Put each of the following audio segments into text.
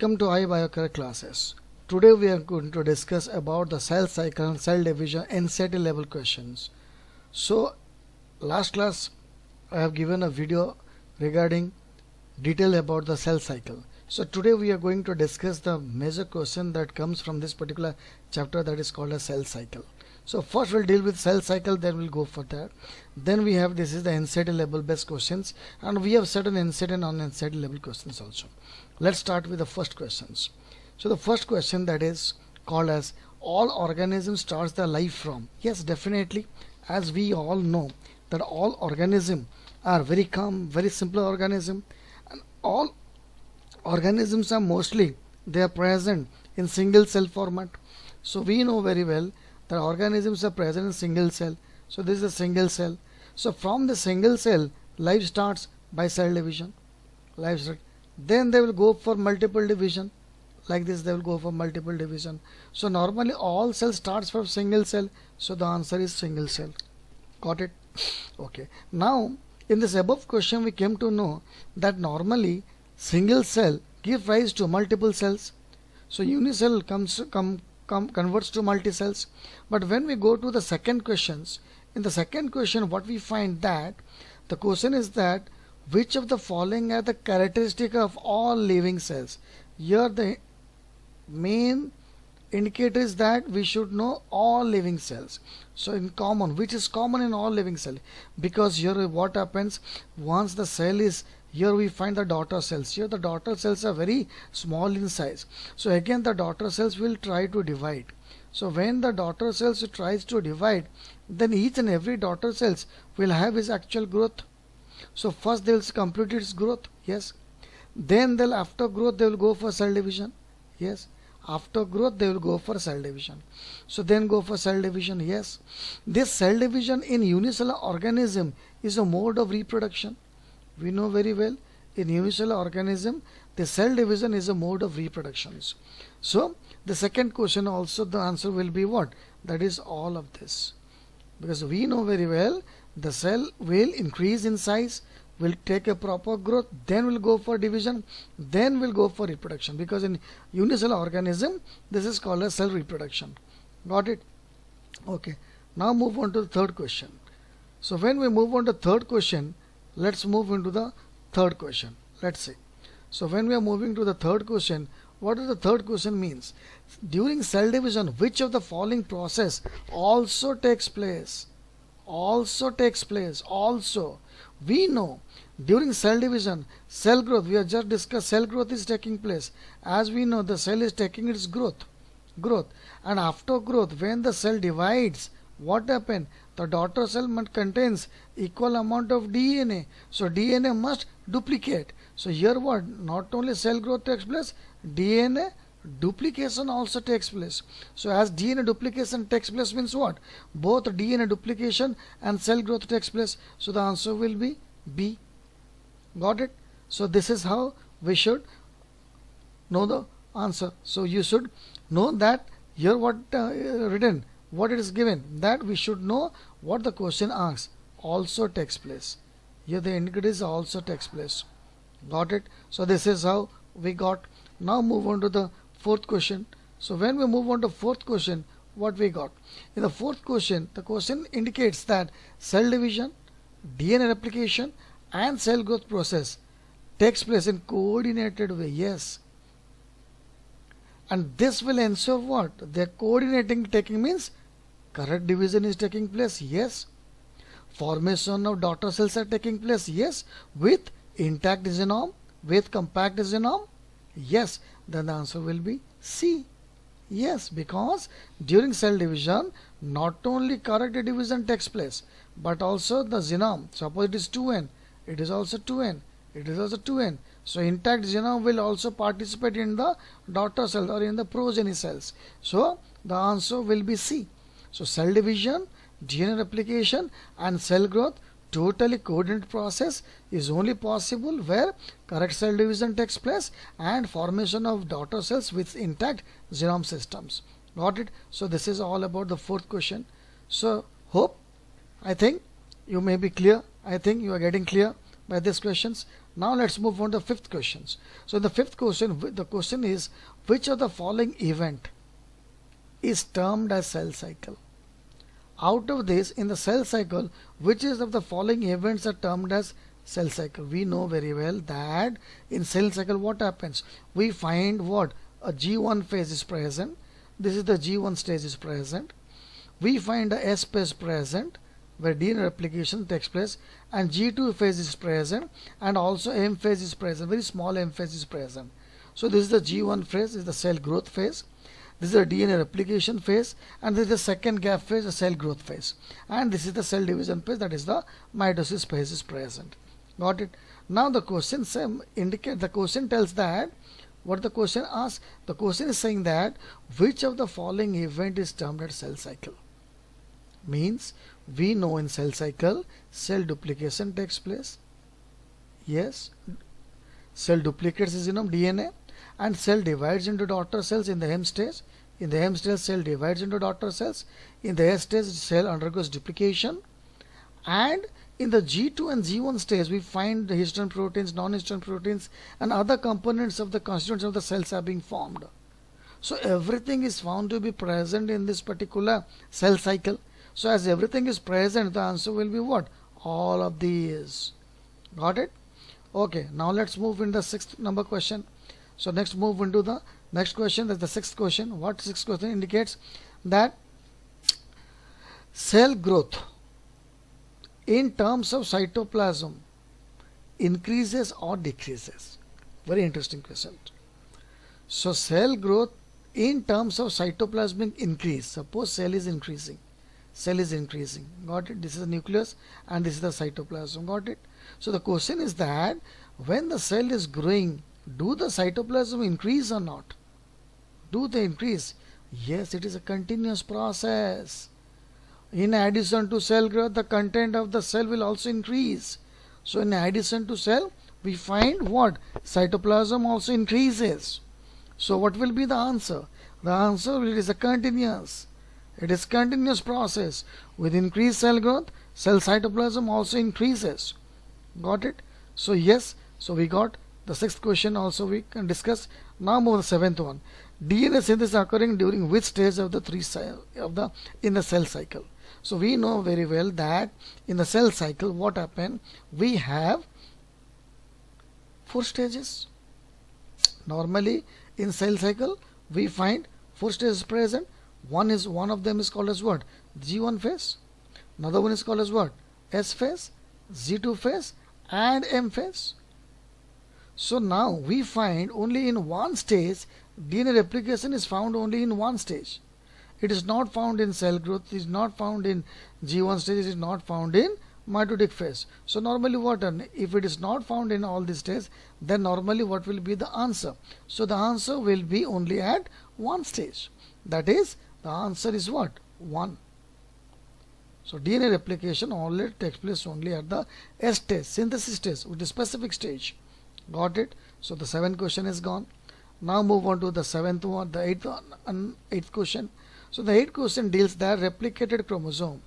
Welcome to iBioCare classes. Today we are going to discuss about the cell cycle and cell division NCERT level questions. So last class I have given a video regarding detail about the cell cycle. So today we are going to discuss the major question that comes from this particular chapter, that is called a cell cycle. So first we'll deal with cell cycle, then we'll go for that. Then we have, this is the NCERT level based questions, and we have certain NCERT and non-NCERT level questions also. Let's start with the first questions. So the first question, that is called as all organisms starts their life from. Yes, definitely, as we all know that all organisms are very calm, very simple organism, and all organisms are mostly they are present in single cell format. So we know very well that organisms are present in single cell. So this is a single cell. So from the single cell, life starts by cell division. Then they will go for multiple division. Like this, they will go for multiple division. So normally all cells starts from single cell. So the answer is single cell. Got it? Okay. Now in this above question, we came to know that normally single cell give rise to multiple cells. So unicell converts to multi-cells. But when we go to the second questions, in the second question what we find that the question is that which of the following are the characteristic of all living cells. Here the main indicator is that we should know all living cells. So in common, which is common in all living cells, because here what happens, once the cell is here, we find the daughter cells. Here the daughter cells are very small in size. So again the daughter cells will try to divide. So when the daughter cells tries to divide, then each and every daughter cells will have its actual growth. So first they will complete its growth. Yes. Then they'll, after growth they will go for cell division. Yes. After growth they will go for cell division. So then go for cell division. Yes. This cell division in unicellular organism is a mode of reproduction. We know very well in unicellular organism the cell division is a mode of reproductions. So the second question also the answer will be what? That is all of this. Because we know very well the cell will increase in size, will take a proper growth, then will go for division, then will go for reproduction. Because in unicellular organism this is called as cell reproduction. Got it? Okay. Now move on to the third question. So when we move on to third question, let's move into the third question. Let's see. So when we are moving to the third question, what does the third question means? During cell division, which of the following process also takes place? Also takes place. Also, we know during cell division, cell growth, we have just discussed cell growth is taking place. As we know, the cell is taking its growth. And after growth, when the cell divides, what happens? The daughter cell contains equal amount of DNA. So DNA must duplicate. So here what? Not only cell growth takes place, DNA duplication also takes place. So as DNA duplication takes place means what? Both DNA duplication and cell growth takes place. So the answer will be B. Got it? So this is how we should know the answer. So you should know that here what written, what it is given, that we should know what the question asks. Also takes place. Here the indicator is also takes place. Got it? So this is how we got. Now move on to the fourth question. So when we move on to fourth question, what we got? In the fourth question, the question indicates that cell division, DNA replication and cell growth process takes place in coordinated way. Yes. And this will ensure what? The coordinating taking means correct division is taking place. Yes. Formation of daughter cells are taking place. Yes. With intact genome, with compact genome. Yes. Then the answer will be C. Yes, because during cell division, not only correct division takes place, but also the genome. Suppose it is 2N, it is also 2N, it is also 2N. So intact genome will also participate in the daughter cells or in the progeny cells. So the answer will be C. So cell division, DNA replication and cell growth, totally coordinated process is only possible where correct cell division takes place and formation of daughter cells with intact genome systems. Got it? So this is all about the fourth question. So I think you may be clear. I think you are getting clear by these questions. Now let's move on to the fifth questions. So in the fifth question, the question is, which of the following event is termed as cell cycle? Out of this, in the cell cycle, which is of the following events are termed as cell cycle? We know very well that in cell cycle what happens? We find what? A G1 phase is present. This is the G1 stage is present. We find the S phase present where DNA replication takes place, and G2 phase is present, and also M phase is present, very small M phase is present. So this is the G1 phase, is the cell growth phase. This is the DNA replication phase, and this is the second gap phase, the cell growth phase, and this is the cell division phase, that is the mitosis phase is present. Got it? Now the question tells that what the question asks. The question is saying that which of the following event is termed as cell cycle? Means we know in cell cycle cell duplication takes place. Yes, cell duplicates its DNA, and cell divides into daughter cells in the M stage. In the M stage, cell divides into daughter cells. In the S stage, cell undergoes duplication, and in the G2 and G1 stage, we find the histone proteins, non-histone proteins, and other components of the constituents of the cells are being formed. So everything is found to be present in this particular cell cycle. So as everything is present, the answer will be what? All of these. Got it? Okay, now let's move in the sixth number question. So next move into the next question, that's the sixth question. What sixth question indicates? That cell growth in terms of cytoplasm increases or decreases. Very interesting question. So cell growth in terms of cytoplasmic increase. Suppose cell is increasing. Cell is increasing. Got it? This is the nucleus and this is the cytoplasm. Got it? So the question is that when the cell is growing, do the cytoplasm increase or not? Do they increase? Yes, it is a continuous process. In addition to cell growth, the content of the cell will also increase. So in addition to cell, we find what? Cytoplasm also increases. So what will be the answer? The answer is a continuous. It is continuous process. With increased cell growth, cell cytoplasm also increases. Got it? So yes, so we got the sixth question also we can discuss. Now move to the seventh one. DNA synthesis occurring during which stage of the in the cell cycle? So we know very well that in the cell cycle what happened? We have 4 stages. Normally in cell cycle we find 4 stages present. One of them is called as what? G1 phase. Another one is called as what? S phase, G2 phase, and M phase. So now we find only in one stage DNA replication is found only in one stage. It is not found in cell growth, it is not found in G1 stage, it is not found in mitotic phase. So normally what, if it is not found in all these stages, then normally what will be the answer? So the answer will be only at one stage. That is, the answer is what? 1. So DNA replication only takes place only at the S stage, synthesis stage, with the specific stage. Got it? So the 7th question is gone. Now move on to the 7th one, the 8th question. So the 8th question deals that replicated chromosome,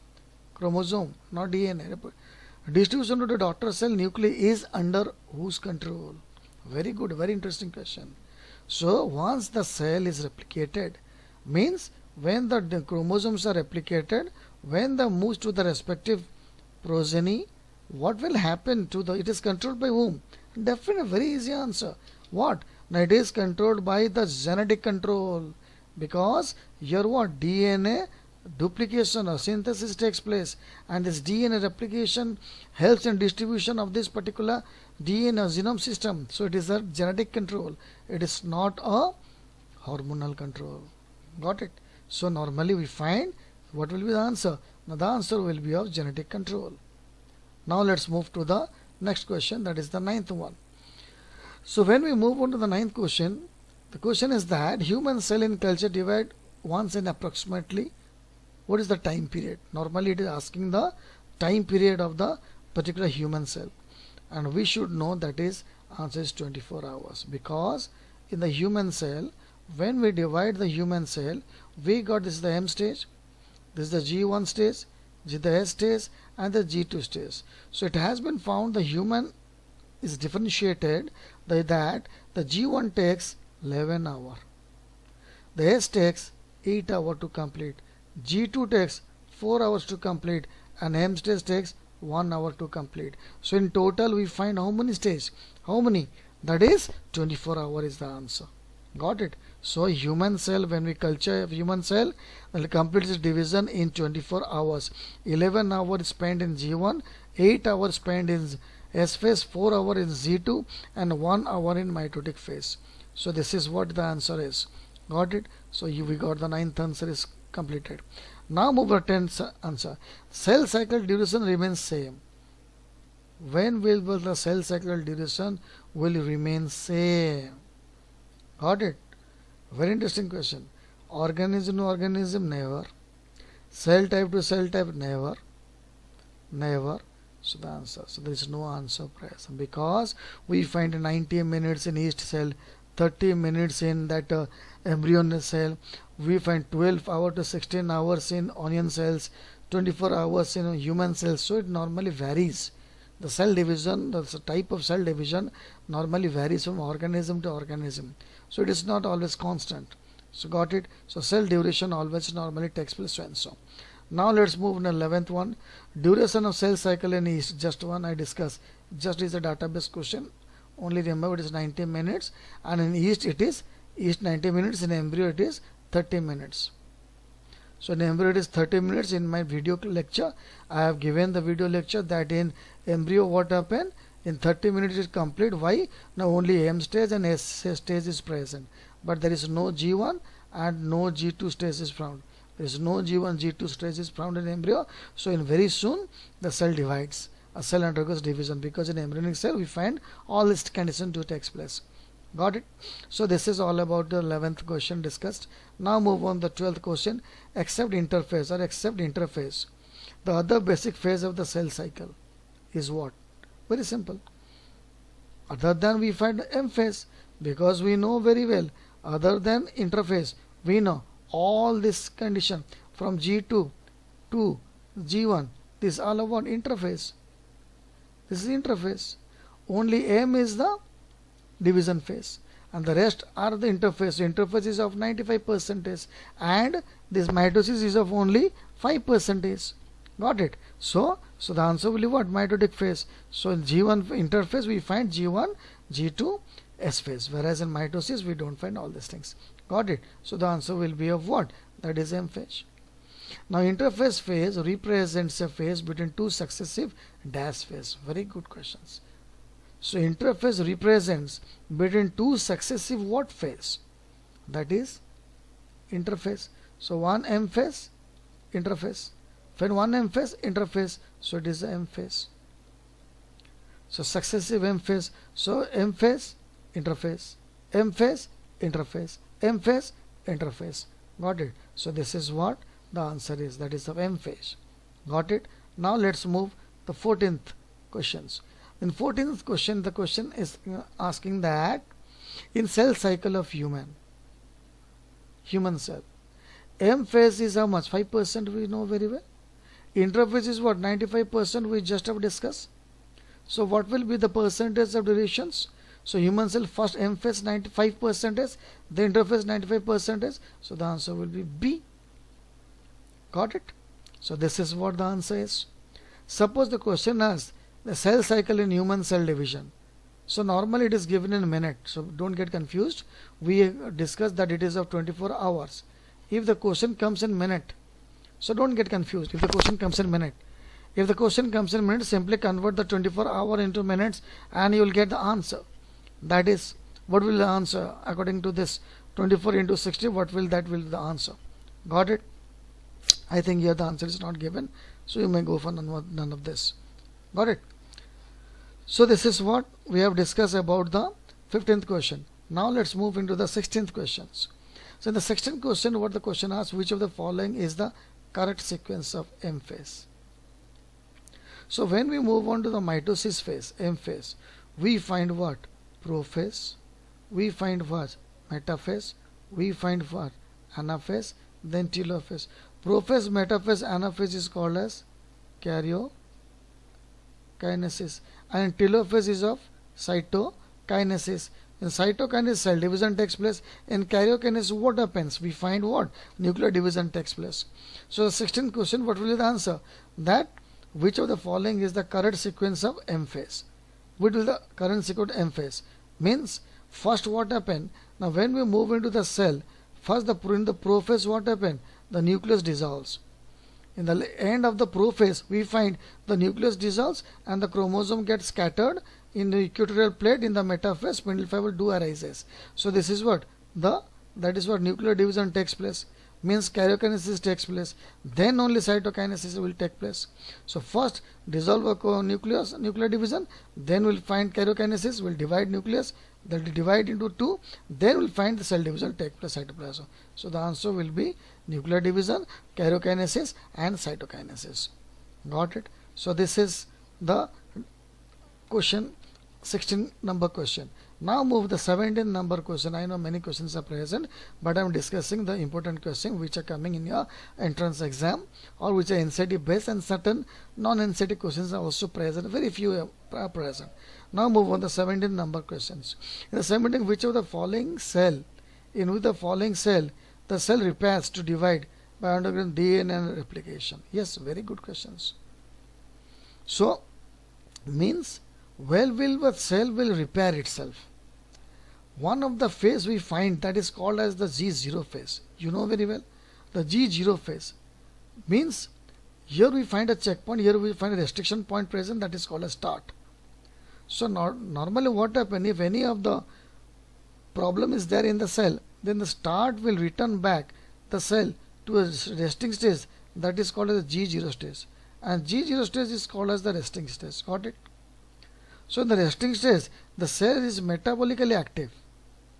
not DNA. Distribution to the daughter cell nuclei is under whose control? Very good, very interesting question. So once the cell is replicated, means when the chromosomes are replicated, when they move to the respective progeny, what will happen to the, it is controlled by whom? Definitely, very easy answer. What? Now it is controlled by the genetic control, because here what? DNA duplication or synthesis takes place, and this DNA replication helps in distribution of this particular DNA genome system. So it is a genetic control. It is not a hormonal control. Got it? So normally we find what will be the answer? Now the answer will be of genetic control. Now let's move to the next question, that is the 9th one. So when we move on to the 9th question, the question is that human cell in culture divide once in approximately what is the time period? Normally it is asking the time period of the particular human cell, and we should know that is answer is 24 hours, because in the human cell, when we divide the human cell, we got this is the M stage, this is the G1 stage, the S stage, and the G2 stage. So it has been found the human is differentiated that the G1 takes 11 hours. The S takes 8 hours to complete. G2 takes 4 hours to complete, and AIIMS test takes 1 hour to complete. So in total we find how many stages? How many? That is 24 hours is the answer. Got it? So human cell, when we culture human cell, will complete its division in 24 hours. 11 hours spent in G1, 8 hours spent in S phase, 4 hours in Z2, and 1 hour in mitotic phase. So this is what the answer is. Got it? So we got the 9th answer is completed. Now move to 10th answer. Cell cycle duration remains same. When will the cell cycle duration will remain same? Got it? Very interesting question. Organism to organism, never. Cell type to cell type, never. Never. So the answer. So there is no answer present because we find 90 minutes in each cell, 30 minutes in that embryonic cell. We find 12 hours to 16 hours in onion cells, 24 hours in human cells. So it normally varies. The cell division, the type of cell division normally varies from organism to organism. So it is not always constant. So got it? So cell duration always normally takes place so and so. Now let's move on the 11th one. Duration of cell cycle in yeast. Just one I discussed. Just is a database question. Only remember it is 90 minutes, and in yeast it is 90 minutes. In embryo it is 30 minutes. So in embryo it is 30 minutes. In my video lecture I have given the video lecture that in embryo what happened in 30 minutes is complete. Why? Now only M stage and S stage is present, but there is no G1 and no G2 stage is found. There is no G1 G2 stage is found in embryo. So in very soon the cell divides. A cell undergoes division because in embryonic cell we find all this condition to takes place. Got it? So this is all about the 11th question discussed. Now move on the 12th question. Except interphase or except interphase, the other basic phase of the cell cycle is what? Very simple. Other than we find M phase, because we know very well other than interphase we know all this condition from G2 to G1. This is all about interphase. This is interphase. Only M is the division phase and the rest are the interphase. Interphase is of 95% and this mitosis is of only 5%. Got it? So the answer will be what? Mitotic phase. So in G1 interphase we find G1, G2, S phase, whereas in mitosis we don't find all these things. Got it? So the answer will be of what? That is M phase. Now interphase phase represents a phase between two successive dash phase. Very good questions. So interphase represents between two successive what phase? That is interphase. So one M phase, interphase. When one M phase, interphase. So it is the M phase. So successive M phase. So M phase, interphase. M phase, interphase. M phase, interphase. Got it? So this is what the answer is. That is the M phase. Got it? Now let's move the 14th questions. In 14th question, the question is asking that in cell cycle of human cell, M phase is how much? 5% we know very well. Interphase is what? 95% we just have discussed. So what will be the percentage of durations? So human cell first M phase 95%, the interphase 95%. So the answer will be B. Got it? So this is what the answer is. Suppose the question asks the cell cycle in human cell division. So normally it is given in a minute. So don't get confused. We discussed that it is of 24 hours. If the question comes in minute, so don't get confused. If the question comes in minute, simply convert the 24 hour into minutes and you will get the answer. That is, what will the answer according to this 24 into 60? What will that will the answer? Got it? I think here the answer is not given, so you may go for none of this. Got it? So this is what we have discussed about the 15th question. Now let's move into the 16th questions. So in the 16th question, what the question asks, which of the following is the correct sequence of M phase? So when we move on to the mitosis phase, M phase, we find what? Prophase, we find what? Metaphase, we find what? Anaphase, then telophase. Prophase, metaphase, anaphase is called as karyokinesis, and telophase is of cytokinesis. In cytokinesis, cell division takes place. In karyokinesis, what happens? We find what? Nuclear division takes place. So the 16th question, what will be the answer? That which of the following is the current sequence of M phase? What will the current sequence M phase? Means first what happened? Now when we move into the cell, first in the prophase what happened? The nucleus dissolves. In the end of the prophase, we find the nucleus dissolves and the chromosome gets scattered in the equatorial plate. In the metaphase, spindle fiber do arises. So this is what that is what nuclear division takes place. Means karyokinesis takes place. Then only cytokinesis will take place. So first dissolve a nuclear division. Then we'll find karyokinesis. Will divide nucleus. That will divide into two. Then we'll find the cell division take place, cytoplasm. So the answer will be nuclear division, karyokinesis, and cytokinesis. Got it? So this is the question, 16 number question. Now move the 17 number question. I know many questions are present, but I am discussing the important questions which are coming in your entrance exam or which are NCERT based, and certain non-NCERT questions are also present. Very few are present. Now move on the 17 number questions. In the 17, which of the following cell, the cell repairs to divide by undergoing DNA replication? Yes, very good questions. So means the cell will repair itself. One of the phase we find that is called as the G0 phase. You know very well. The G0 phase means here we find a checkpoint, here we find a restriction point present, that is called a start. So normally what happens, if any of the problem is there in the cell, then the start will return back the cell to a resting stage, that is called as the G0 stage, and G0 stage is called as the resting stage. Got it? So in the resting stage, the cell is metabolically active.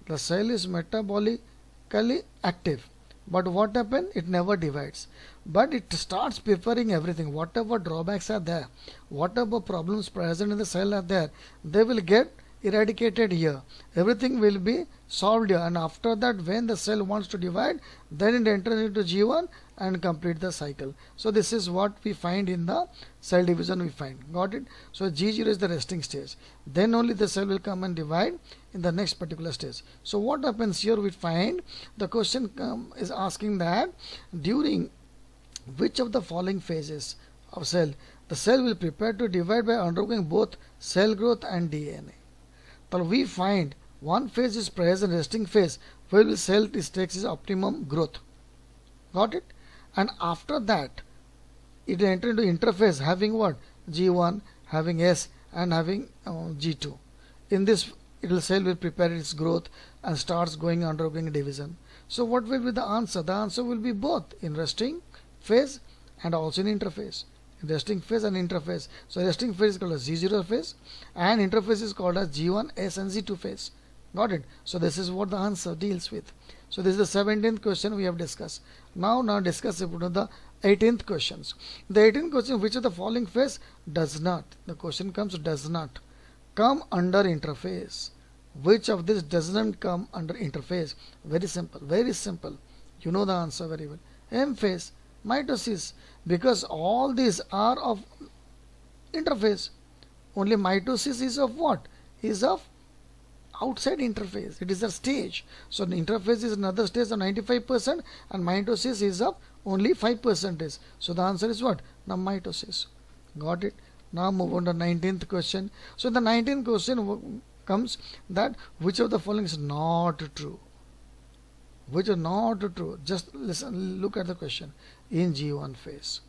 The cell is metabolically active. But what happens? It never divides. But it starts preparing everything. Whatever drawbacks are there, whatever problems present in the cell are there, they will get eradicated here. Everything will be solved here. And after that, when the cell wants to divide, then it enters into G1 and complete the cycle. So this is what we find in the cell division we find. Got it? So G0 is the resting stage. Then only the cell will come and divide in the next particular stage. So what happens here, we find the question is asking that during which of the following phases of cell the cell will prepare to divide by undergoing both cell growth and DNA. So we find one phase is present, resting phase, where the cell takes its optimum growth. Got it? And after that, it enters into interphase having what? G1, having S, and having G2. In this, cell will prepare its growth and starts undergoing division. So what will be the answer? The answer will be both in resting phase and also in interphase. Resting phase and interphase. So resting phase is called as G0 phase and interphase is called as G1, S and G2 phase. Got it? So this is what the answer deals with. So this is the 17th question we have discussed. Now discuss about the 18th questions. The 18th question, which of the following phase does not? The question comes, does not come under interphase. Which of this doesn't come under interphase? Very simple, very simple. You know the answer very well. M phase, mitosis, because all these are of interphase. Only mitosis is of what? Is of outside interphase. It is a stage. So the interphase is another stage of 95% and mitosis is of only 5%. So the answer is what? Now mitosis. Got it? Now move on to 19th question. So the 19th question comes that which of the following is not true? Which are not true? Just listen, look at the question. In G1 phase,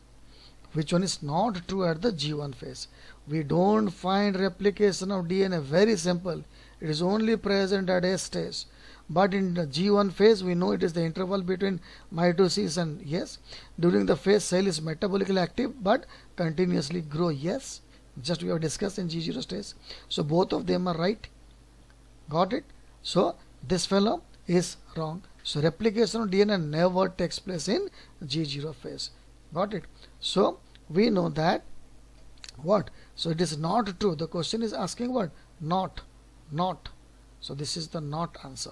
which one is not true at the G1 phase? We don't find replication of DNA. Very simple. It is only present at S stage. But in the G1 phase, we know it is the interval between mitosis and yes. During the phase, cell is metabolically active but continuously grow. Yes. Just we have discussed in G0 stage. So both of them are right. Got it? So this fellow is wrong. So replication of DNA never takes place in G0 phase. Got it? So we know that what? So it is not true. The question is asking what? Not. So this is the not answer.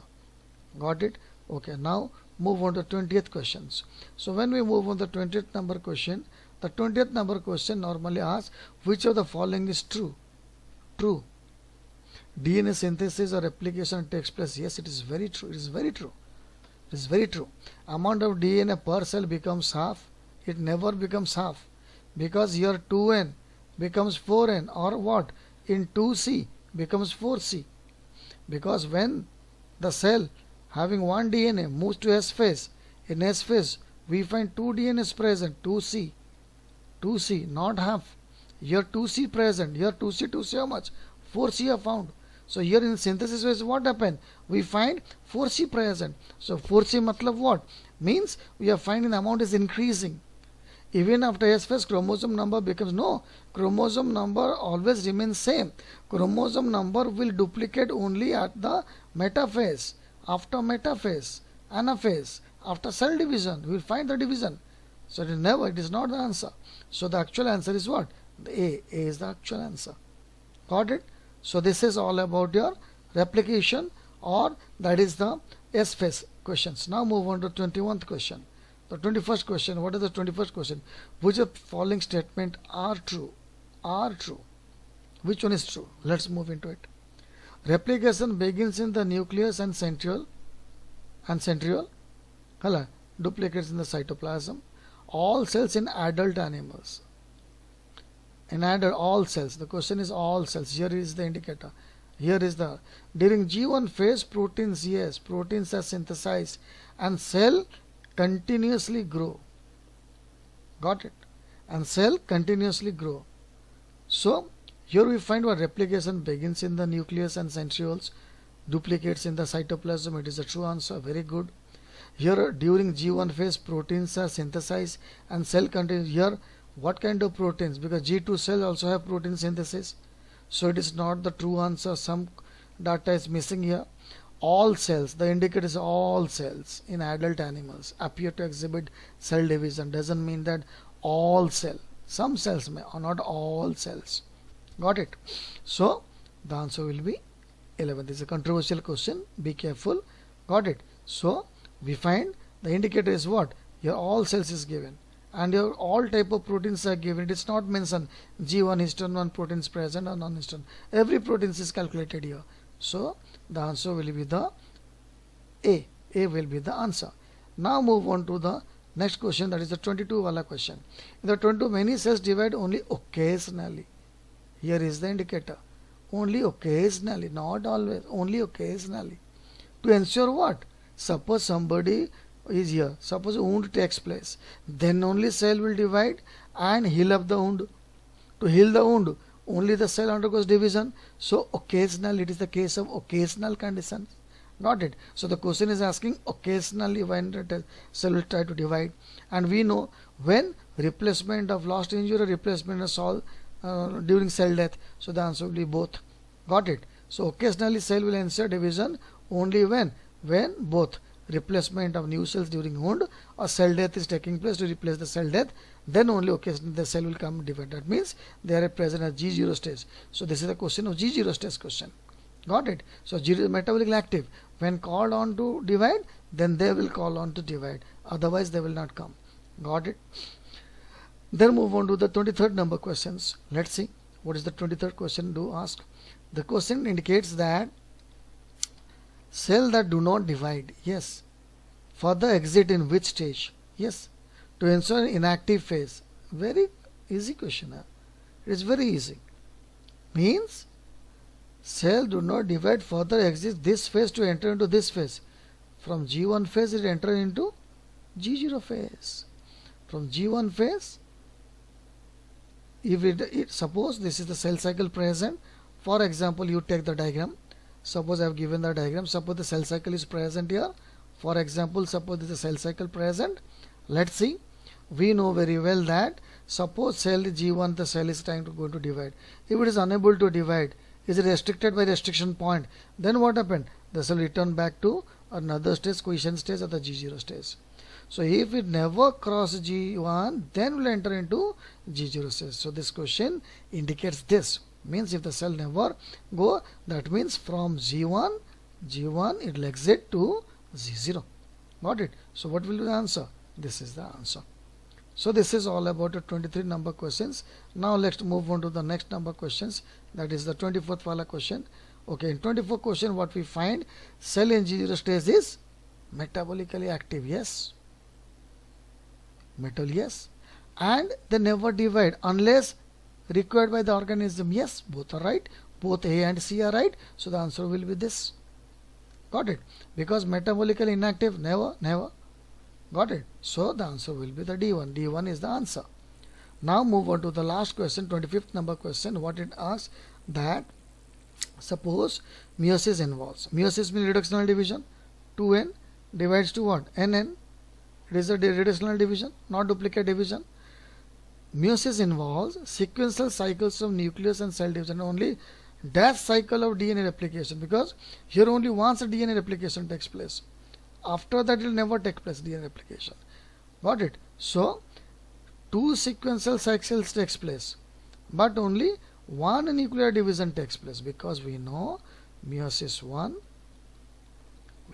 Got it? Okay. Now move on to 20th questions. So when we move on to the 20th number question, the 20th number question normally asks which of the following is true? True. DNA synthesis or replication takes place. Yes, it is very true. It is very true. It is very true. Amount of DNA per cell becomes half. It never becomes half because here 2n becomes 4n, or what, in 2c becomes 4c, because when the cell having one DNA moves to S phase, in S phase we find two DNAs present, 2c, not half. Here 2c present, here 2c how much? 4c are found. So here in synthesis phase what happened? We find 4c present. So 4c matlab what? Means we are finding the amount is increasing. Even after S phase, chromosome number becomes, no, chromosome number always remains same. Chromosome number will duplicate only at the metaphase, after metaphase, anaphase, after cell division, we will find the division. So it is not the answer. So the actual answer is what? The A is the actual answer. Got it? So this is all about your replication, or that is the S phase questions. Now move on to 21st question. The 21st question, what is the 21st question? Which of the following statement are true? Are true. Which one is true? Let's move into it. Replication begins in the nucleus and centriole. Duplicates in the cytoplasm. All cells in adult animals. In adult, all cells. The question is all cells. Here is the indicator. Here is the, during G1 phase, proteins, yes, proteins are synthesized and cell continuously grow. Got it? And cell continuously grow. So here we find what replication begins in the nucleus and centrioles, duplicates in the cytoplasm. It is a true answer. Very good. Here during G1 phase, proteins are synthesized and cell continues. Here what kind of proteins? Because G2 cells also have protein synthesis. So it is not the true answer. Some data is missing here. All cells, the indicator is all cells in adult animals appear to exhibit cell division. Doesn't mean that all cell. Some cells may, or not all cells. Got it? So the answer will be 11. This is a controversial question. Be careful. Got it? So we find the indicator is what? Here all cells is given. And here all type of proteins are given. It is not mentioned G1 histone 1 proteins present or non-histone. Every protein is calculated here. So the answer will be the A. A will be the answer. Now move on to the next question, that is the 22 wala question. In the 22, many cells divide only occasionally. Here is the indicator. Only occasionally, not always, only occasionally. To ensure what? Suppose somebody is here, suppose a wound takes place, then only cell will divide and heal up the wound. To heal the wound, only the cell undergoes division. So occasional, it is the case of occasional conditions. Got it? So the question is asking occasionally when the cell will try to divide. And we know when replacement of lost injury, replacement of cell during cell death. So the answer will be both. Got it? So occasionally cell will ensure division only when both replacement of new cells during wound or cell death is taking place to replace the cell death, then only occasionally the cell will come divide. That means they are present at G0 stage. So this is a question of G0 stage question. Got it? So G0 metabolically active. When called on to divide, then they will call on to divide. Otherwise they will not come. Got it? Then move on to the 23rd number questions. Let's see what is the 23rd question do ask. The question indicates that cell that do not divide, yes, further exit in which stage? Yes, to ensure inactive phase. Very easy question. It is very easy. Means cell do not divide, further exit this phase to enter into this phase. From G1 phase it enter into G0 phase. From G1 phase, if it suppose this is the cell cycle present. For example, you take the diagram. Suppose I have given the diagram. Suppose the cell cycle is present here. For example, suppose this is a cell cycle present. Let's see. We know very well that suppose cell G1, the cell is trying to go to divide. If it is unable to divide, is it restricted by restriction point? Then what happened? The cell return back to another stage, quiescent stage or the G0 stage. So if it never cross G1, then will enter into G0 stage. So this question indicates this. Means if the cell never go, that means from G1 it will exit to G0. Got it? So what will be the answer? This is the answer. So this is all about the 23 number questions. Now let's move on to the next number questions. That is the 24th wala question. Okay, in 24 question what we find, cell in G0 stage is metabolically active, yes, metal, yes, and they never divide unless required by the organism, yes, both are right, both A and C are right, so the answer will be this. Got it? Because metabolically inactive, never, never. Got it? So the answer will be the D1. D1 is the answer. Now move on to the last question, 25th number question. What it asks, that suppose meiosis involves. Meiosis means reductional division. 2n divides to what? Nn. It is a reductional division, not duplicate division. Meiosis involves sequential cycles of nucleus and cell division, only dash cycle of DNA replication, because here only once a DNA replication takes place. After that it will never take place, DNA replication. Got it? So two sequential cycles takes place, but only one nuclear division takes place, because we know meiosis 1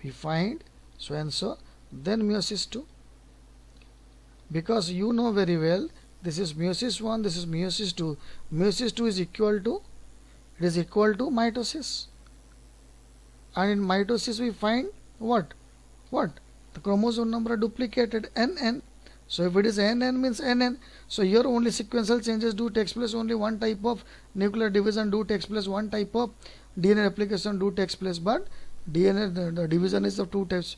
we find so and so, then meiosis 2, because you know very well this is meiosis 1, this is meiosis 2. Meiosis 2 is equal to, it is equal to mitosis, and in mitosis we find what the chromosome number duplicated, nn. So if it is nn means nn, so here only sequential changes do takes place, only one type of nuclear division do takes place, one type of DNA replication do takes place, but DNA the division is of two types,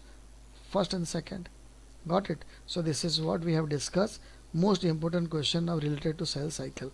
first and second. Got it? So this is what we have discussed, most important question now related to cell cycle,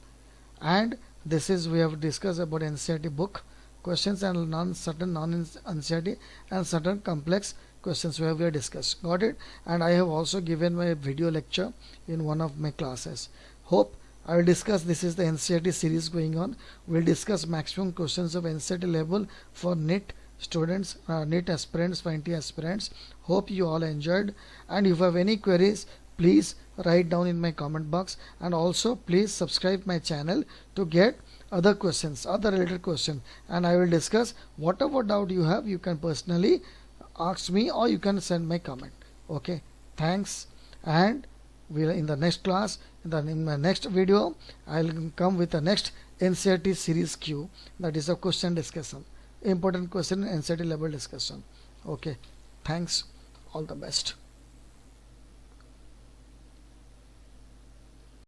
and this is we have discussed about NCERT book questions and certain non-NCERT and certain complex questions we have discussed. Got it? And I have also given my video lecture in one of my classes. Hope I will discuss, this is the NCERT series going on. We'll discuss maximum questions of NCERT level for NEET students, NEET aspirants, for NT aspirants. Hope you all enjoyed, and if you have any queries, please write down in my comment box, and also please subscribe my channel to get other questions, other related questions, and I will discuss whatever doubt you have. You can personally ask me or you can send my comment. Okay, thanks, and we'll in the next class, in my next video, I'll come with the next NCERT series Q, that is a question discussion, important question NCERT level discussion. Okay, thanks, all the best.